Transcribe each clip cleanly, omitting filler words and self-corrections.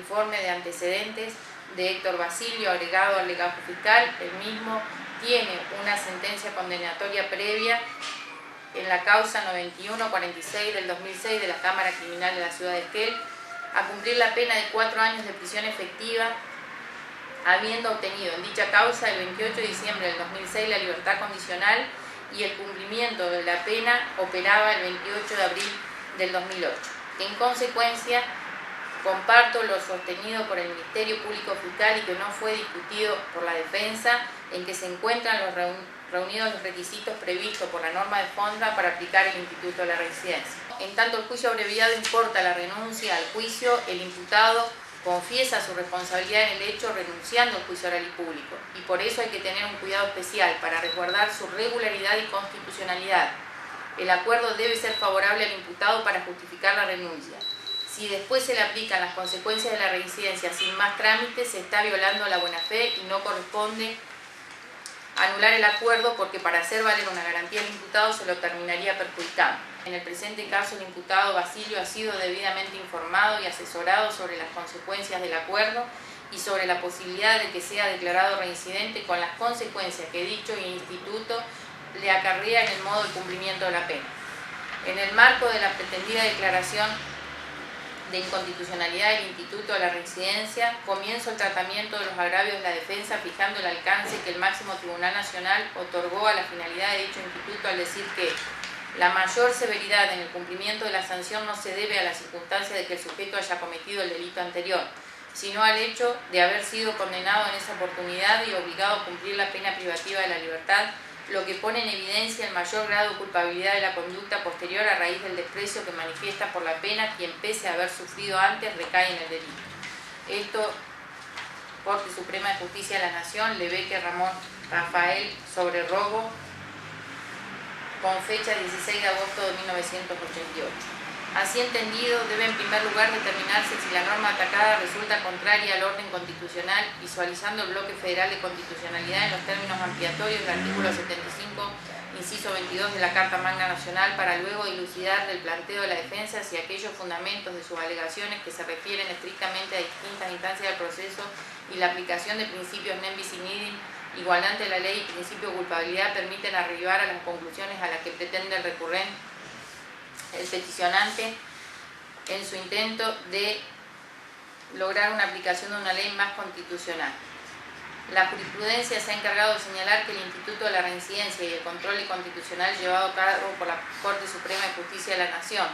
Informe de antecedentes de Héctor Basilio agregado al legajo fiscal. El mismo tiene una sentencia condenatoria previa en la causa 9146 del 2006 de la Cámara Criminal de la Ciudad de Esquel a cumplir la pena de 4 años de prisión efectiva, habiendo obtenido en dicha causa el 28 de diciembre del 2006 la libertad condicional, y el cumplimiento de la pena operaba el 28 de abril del 2008. En consecuencia, comparto lo sostenido por el Ministerio Público Fiscal y que no fue discutido por la defensa, en que se encuentran reunidos los requisitos previstos por la norma de Fonda para aplicar el instituto de la residencia. En tanto el juicio abreviado importa la renuncia al juicio, el imputado confiesa su responsabilidad en el hecho renunciando al juicio oral y público, y por eso hay que tener un cuidado especial para resguardar su regularidad y constitucionalidad. El acuerdo debe ser favorable al imputado para justificar la renuncia. Si después se le aplican las consecuencias de la reincidencia sin más trámites, se está violando la buena fe y no corresponde anular el acuerdo, porque para hacer valer una garantía al imputado se lo terminaría perjudicando. En el presente caso, el imputado Basilio ha sido debidamente informado y asesorado sobre las consecuencias del acuerdo y sobre la posibilidad de que sea declarado reincidente, con las consecuencias que dicho instituto le acarrea en el modo del cumplimiento de la pena. En el marco de la pretendida declaración de inconstitucionalidad del Instituto de la Reincidencia, comienzo el tratamiento de los agravios de la defensa, fijando el alcance que el máximo Tribunal Nacional otorgó a la finalidad de dicho instituto al decir que la mayor severidad en el cumplimiento de la sanción no se debe a la circunstancia de que el sujeto haya cometido el delito anterior, sino al hecho de haber sido condenado en esa oportunidad y obligado a cumplir la pena privativa de la libertad, lo que pone en evidencia el mayor grado de culpabilidad de la conducta posterior a raíz del desprecio que manifiesta por la pena quien, pese a haber sufrido antes, recae en el delito. Esto, Corte Suprema de Justicia de la Nación, Lebeque Ramón Rafael sobre robo, con fecha 16 de agosto de 1988. Así entendido, debe en primer lugar determinarse si la norma atacada resulta contraria al orden constitucional, visualizando el bloque federal de constitucionalidad en los términos ampliatorios del artículo 75, inciso 22 de la Carta Magna Nacional, para luego dilucidar del planteo de la defensa si aquellos fundamentos de sus alegaciones que se refieren estrictamente a distintas instancias del proceso y la aplicación de principios nem bis in idem, igual ante la ley y principio de culpabilidad, permiten arribar a las conclusiones a las que pretende el peticionante en su intento de lograr una aplicación de una ley más constitucional. La jurisprudencia se ha encargado de señalar que el Instituto de la Reincidencia y el control constitucional llevado a cabo por la Corte Suprema de Justicia de la Nación,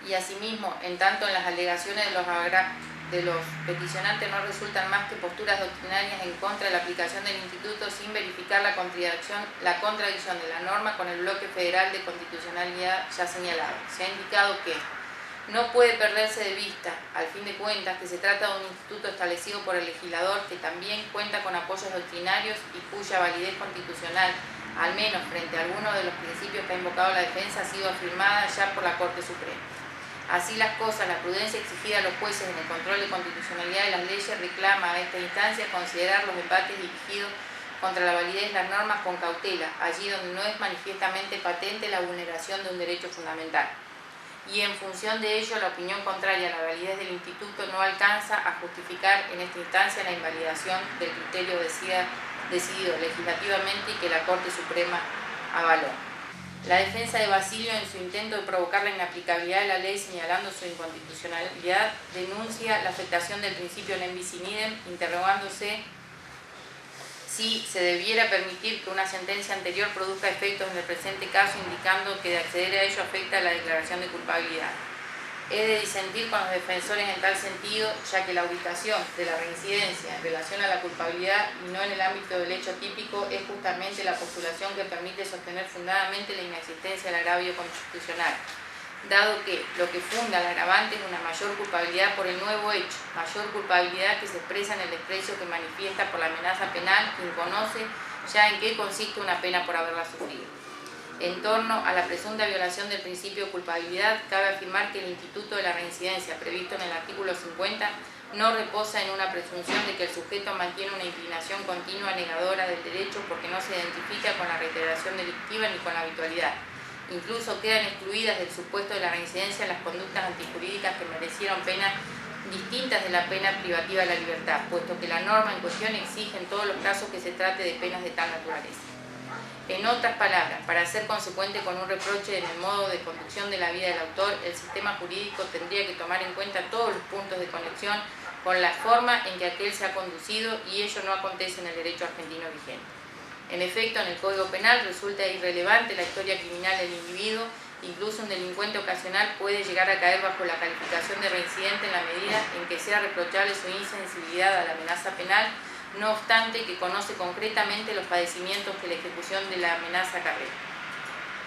y asimismo, en tanto en las alegaciones de los peticionantes no resultan más que posturas doctrinarias en contra de la aplicación del instituto, sin verificar la contradicción de la norma con el bloque federal de constitucionalidad ya señalado. Se ha indicado que no puede perderse de vista, al fin de cuentas, que se trata de un instituto establecido por el legislador que también cuenta con apoyos doctrinarios y cuya validez constitucional, al menos frente a algunos de los principios que ha invocado la defensa, ha sido afirmada ya por la Corte Suprema. Así las cosas, la prudencia exigida a los jueces en el control de constitucionalidad de las leyes reclama a esta instancia considerar los embates dirigidos contra la validez de las normas con cautela, allí donde no es manifiestamente patente la vulneración de un derecho fundamental. Y en función de ello, la opinión contraria a la validez del instituto no alcanza a justificar en esta instancia la invalidación del criterio decidido legislativamente y que la Corte Suprema avaló. La defensa de Basilio, en su intento de provocar la inaplicabilidad de la ley señalando su inconstitucionalidad, denuncia la afectación del principio nem bis in idem, interrogándose si se debiera permitir que una sentencia anterior produzca efectos en el presente caso, indicando que de acceder a ello afecta a la declaración de culpabilidad. He de disentir con los defensores en tal sentido, ya que la ubicación de la reincidencia en relación a la culpabilidad y no en el ámbito del hecho típico es justamente la postulación que permite sostener fundadamente la inexistencia del agravio constitucional, dado que lo que funda el agravante es una mayor culpabilidad por el nuevo hecho, mayor culpabilidad que se expresa en el desprecio que manifiesta por la amenaza penal, quien conoce ya en qué consiste una pena por haberla sufrido. En torno a la presunta violación del principio de culpabilidad, cabe afirmar que el instituto de la reincidencia previsto en el artículo 50 no reposa en una presunción de que el sujeto mantiene una inclinación continua negadora del derecho porque no se identifica con la reiteración delictiva ni con la habitualidad. Incluso quedan excluidas del supuesto de la reincidencia las conductas antijurídicas que merecieron pena distintas de la pena privativa de la libertad, puesto que la norma en cuestión exige en todos los casos que se trate de penas de tal naturaleza. En otras palabras, para ser consecuente con un reproche en el modo de conducción de la vida del autor, el sistema jurídico tendría que tomar en cuenta todos los puntos de conexión con la forma en que aquel se ha conducido, y ello no acontece en el derecho argentino vigente. En efecto, en el Código Penal resulta irrelevante la historia criminal del individuo. Incluso un delincuente ocasional puede llegar a caer bajo la calificación de reincidente en la medida en que sea reprochable su insensibilidad a la amenaza penal, no obstante que conoce concretamente los padecimientos que la ejecución de la amenaza acarrea.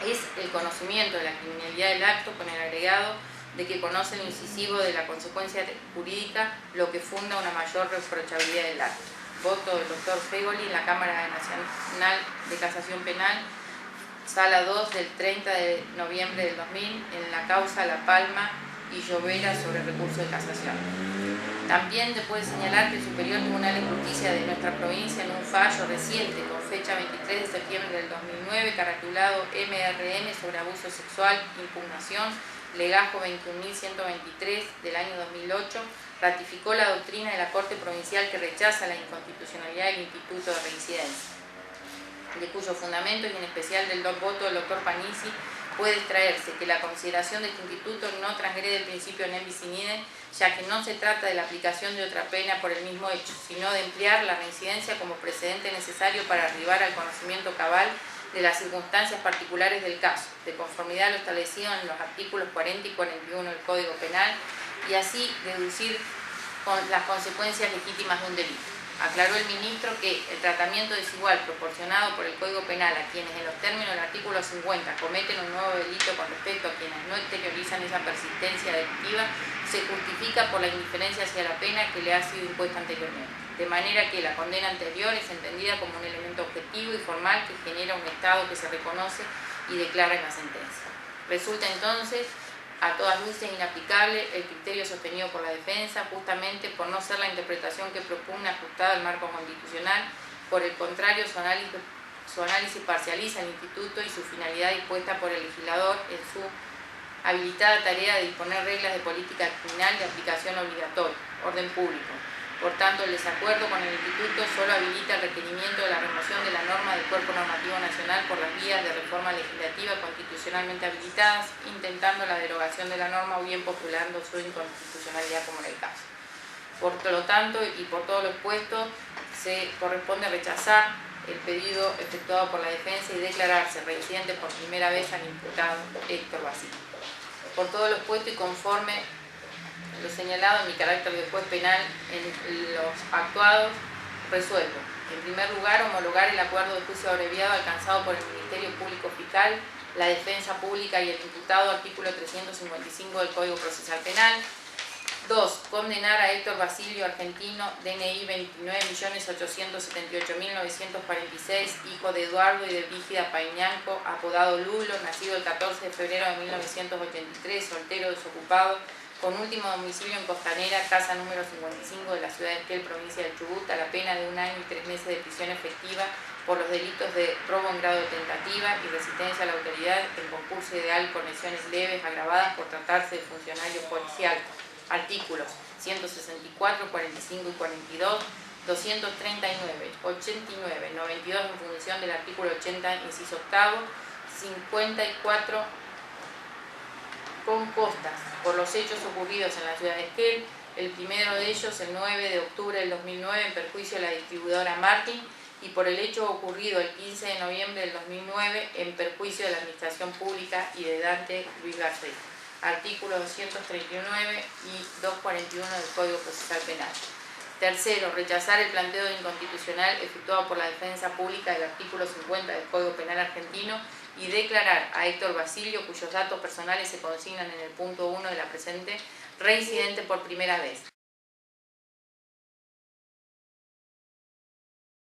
Es el conocimiento de la criminalidad del acto, con el agregado de que conoce lo incisivo de la consecuencia jurídica, lo que funda una mayor reprochabilidad del acto. Voto del doctor Fegoli en la Cámara Nacional de Casación Penal, Sala 2 del 30 de noviembre del 2000, en la causa La Palma y Llovera sobre recurso de casación. También se puede señalar que el Superior Tribunal de Justicia de nuestra provincia, en un fallo reciente con fecha 23 de septiembre del 2009, caratulado MRM sobre abuso sexual, impugnación, legajo 21.123 del año 2008, ratificó la doctrina de la Corte Provincial que rechaza la inconstitucionalidad del Instituto de Reincidencia, de cuyo fundamento y en especial del voto del doctor Panisi puede extraerse que la consideración de este instituto no transgrede el principio non bis in idem, ya que no se trata de la aplicación de otra pena por el mismo hecho, sino de emplear la reincidencia como precedente necesario para arribar al conocimiento cabal de las circunstancias particulares del caso, de conformidad a lo establecido en los artículos 40 y 41 del Código Penal, y así deducir con las consecuencias legítimas de un delito. Aclaró el ministro que el tratamiento desigual proporcionado por el Código Penal a quienes en los términos del artículo 50 cometen un nuevo delito con respecto a quienes no exteriorizan esa persistencia delictiva se justifica por la indiferencia hacia la pena que le ha sido impuesta anteriormente, de manera que la condena anterior es entendida como un elemento objetivo y formal que genera un estado que se reconoce y declara en la sentencia. Resulta entonces a todas luces inaplicable el criterio sostenido por la defensa, justamente por no ser la interpretación que propugna ajustada al marco constitucional. Por el contrario, su análisis parcializa el instituto y su finalidad dispuesta por el legislador en su habilitada tarea de disponer reglas de política criminal de aplicación obligatoria, orden público. Por tanto, el desacuerdo con el instituto solo habilita el requerimiento de la remoción de la norma del Cuerpo Normativo Nacional por las vías de reforma legislativa constitucionalmente habilitadas, intentando la derogación de la norma o bien postulando su inconstitucionalidad como en el caso. Por lo tanto, y por todo lo expuesto, se corresponde rechazar el pedido efectuado por la defensa y declararse reincidente por primera vez al imputado Héctor Basilio. Por todo lo expuesto y conforme lo señalado en mi carácter de juez penal en los actuados, resuelvo, en primer lugar, homologar el acuerdo de juicio abreviado alcanzado por el Ministerio Público Fiscal, la defensa pública y el imputado, artículo 355 del Código Procesal Penal. 2. Condenar a Héctor Basilio, argentino, DNI 29.878.946, hijo de Eduardo y de Brígida Pañanco, apodado Lulo, nacido el 14 de febrero de 1983, soltero, desocupado, con último domicilio en Costanera, casa número 55 de la ciudad de Esquel, provincia de Chubut, a la pena de 1 año y 3 meses de prisión efectiva por los delitos de robo en grado de tentativa y resistencia a la autoridad en concurso ideal con lesiones leves agravadas por tratarse de funcionario policial. Artículos 164, 45 y 42, 239, 89, 92 en función del artículo 80, inciso octavo, 54 con costas por los hechos ocurridos en la ciudad de Esquel, el primero de ellos el 9 de octubre del 2009 en perjuicio de la distribuidora Martin y por el hecho ocurrido el 15 de noviembre del 2009 en perjuicio de la Administración Pública y de Dante Luis García. Artículos 239 y 241 del Código Procesal Penal. Tercero, rechazar el planteo de inconstitucional efectuado por la defensa pública del artículo 50 del Código Penal argentino y declarar a Héctor Basilio, cuyos datos personales se consignan en el punto 1 de la presente, reincidente por primera vez,